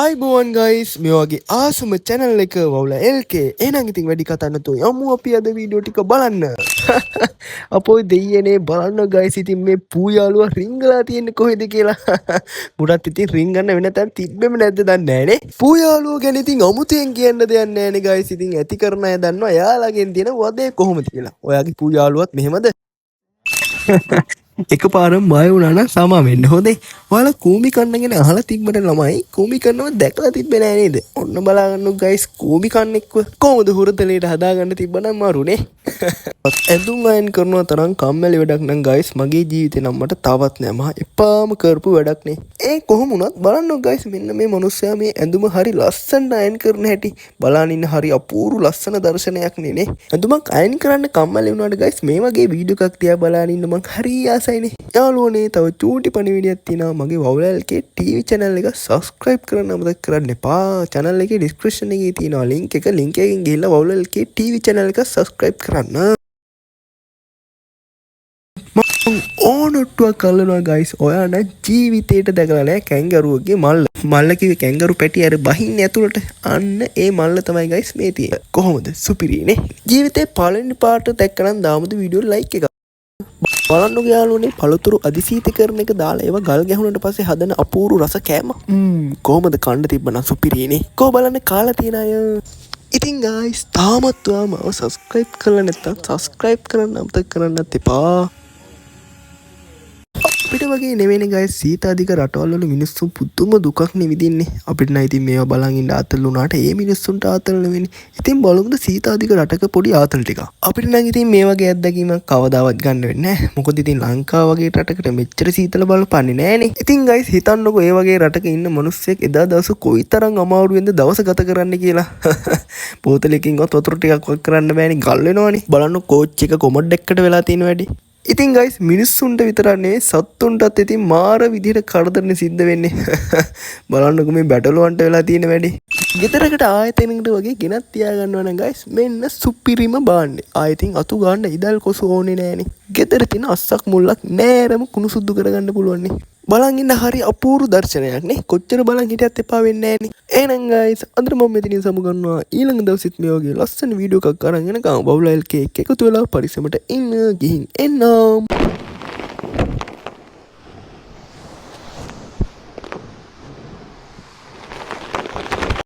අයිබෝන් ගයිස් මේ වගේ ආසම චැනල් එක වවුල LK එහෙනම් ඉතින් වැඩි කතා නැතුව යමු අපි අද වීඩියෝ ටික බලන්න. අපෝයි දෙයියනේ බලන්න ගයිස් ඉතින් මේ පූයාලුව රිංගලා තියෙන්නේ කොහෙද කියලා. මුඩත් ඉතින් රිංගන්න වෙන තැන් තිබ්බෙම නැද්ද දන්නේ නැහනේ. පූයාලුව ගැන ඉතින් අමුතෙන් කියන්න දෙයක් නැහනේ ගයිස්. ඉතින් ඇති කරන අය දන්නවා යාළගෙන් තියෙන වදේ කොහොමද කියලා. ඔයාගේ පූයාලුවත් මෙහෙමද? එකපාරම බය වුණා නම් සමා වෙන්න හොඳේ. ඔයාලා කූඹි කන්න ගැන අහලා තිබ්බට ළමයි කූඹි කන්නව දැකලා තිබ්බේ නෑ නේද? ඔන්න බලාගන්නකො ගයිස් කූඹි කන්නෙක්ව කොහොමද හුරතලේට හදාගන්න තිබ්බනම් මරුනේ. ඇඳුම් අයන් කරනවා තරම් කම්මැලි වැඩක් නම් ගයිස් මගේ ජීවිතේ නම් මට තවත් නෑ. මහා එපාම කරපු වැඩක් නේ. ඒ කොහොම වුණත් බලන්නකො ගයිස් මෙන්න මේ මිනිස්සයා මේ ඇඳුම හරි ලස්සනට අයන් කරන හැටි බලන්න ඉන්න හරි අපූර්ව ලස්සන දර්ශනයක් නේ. ඇඳුමක් අයන් කරන්න කම්මැලි වුණාට ගයිස් මේ වගේ වීඩියෝ එකක් තියා බලන්න ඉන්න මං හරි ආසයිනේ. යාළුවනේ තව චූටි පණිවිඩයක් තියෙනවා මගේ වවුලල්ගේ ටීවී channel එක subscribe කරන්න අමතක කරන්න එපා. channel එකේ description එකේ තියෙනවා link එක. link එකෙන් ගිහලා වවුලල්ගේ ටීවී channel එක subscribe කරන්න. ඕනොට්ටුවක් කල්ලනවා ගයිස්. ඔයා නම් ජීවිතේට දැකලා නැහැ කැංගරුවගේ මල්ල. මල්ල කිව්වේ කැංගරු පැටි අර බහින්නේ ඇතුළට. අන්න ඒ මල්ල තමයි ගයිස් මේ තියෙන්නේ. කොහොමද? සුපිරිනේ. ජීවිතේ පළවෙනි පාට දැක්කනම් දාමුද වීඩියෝ like එක. බලන්නකො යාළුවනේ පළතුරු අධිසීතීකරණ එක දාලා ඒවා ගල් ගැහුනට පස්සේ හදන අපූර්ව රස කෑම. කොහොමද කන්න තිබ්බනම් සුපිරිනේ. කො බලන්න කාලා තියෙන අය. ඉතින් ගයිස් තාමත් ඔයා මාව subscribe කරලා නැත්නම් subscribe කරන්න අමතක කරන්නත් එපා. අපිට වගේ නෙවෙයිනේ ගයිස් සීතාධික රටවල් වල මිනිස්සු පුදුම දුකක් නේ විඳින්නේ. අපිට නම් ඉතින් මේවා බලන් ඉන්න ආතල් වුණාට ඒ මිනිස්සුන්ට ආතල් නෙවෙයිනේ. ඉතින් බලමුද සීතාධික රටක පොඩි ආතල් ටිකක්. අපිට නම් ඉතින් මේ වගේ අත්දැකීමක් කවදාවත් ගන්න වෙන්නේ නැහැ. මොකද ඉතින් ලංකාව වගේ රටකට මෙච්චර සීතල බලපන්නේ නැහනේ. ඉතින් ගයිස් හිතන්නකෝ ඒ වගේ රටක ඉන්න මිනිස්සෙක් එදා දවස කොයිතරම් අමාරුවෙන්ද දවස ගත කරන්න කියලා. බෝතලයකින්වත් වතුර ටිකක් වක් කරන්න බෑනේ ගල් වෙනවනේ. බලන්න කෝච් එක කොමඩ් එකකට වෙලා තියෙන වැඩි. ඉතින් ගයිස් මිනිස්සුන්ට විතරක් නෙවෙයි සත්තුන්ටත් ඉතින් මාර විදිහට කරදරනේ සිද්ධ වෙන්නේ. බලන්නකො මේ බැටළුවන්ට වෙලා තියෙන වැඩේ. ගෙදරකට ආයතනයකට වගේ ගෙනත් තියාගන්නවා නම් ගයිස් මෙන්න සුපිරිම බාන්නේ. ආයෙතින් අතු ගන්න ඉදල් කොසු ඕනේ නෑනේ. ගෙදර තියෙන අස්සක් මුල්ලක් නෑරම කුණු සුද්ධ කරගන්න පුළුවන් නේ. බලන් ඉන්න හරි අපූර්ව දර්ශනයක් නේ. කොච්චර බලන් හිටියත් එපා වෙන්නේ නෑනේ. එහෙනම් ගයිස් අද මම මෙතනින් සමුගන්නවා. ඊළඟ දවසෙත් මේ වගේ ලස්සන වීඩියෝ එකක් අරන් එනකම් බවුල LK එකතු වෙලා පරිස්සමට ඉන්න ගිහින් එන්නම්.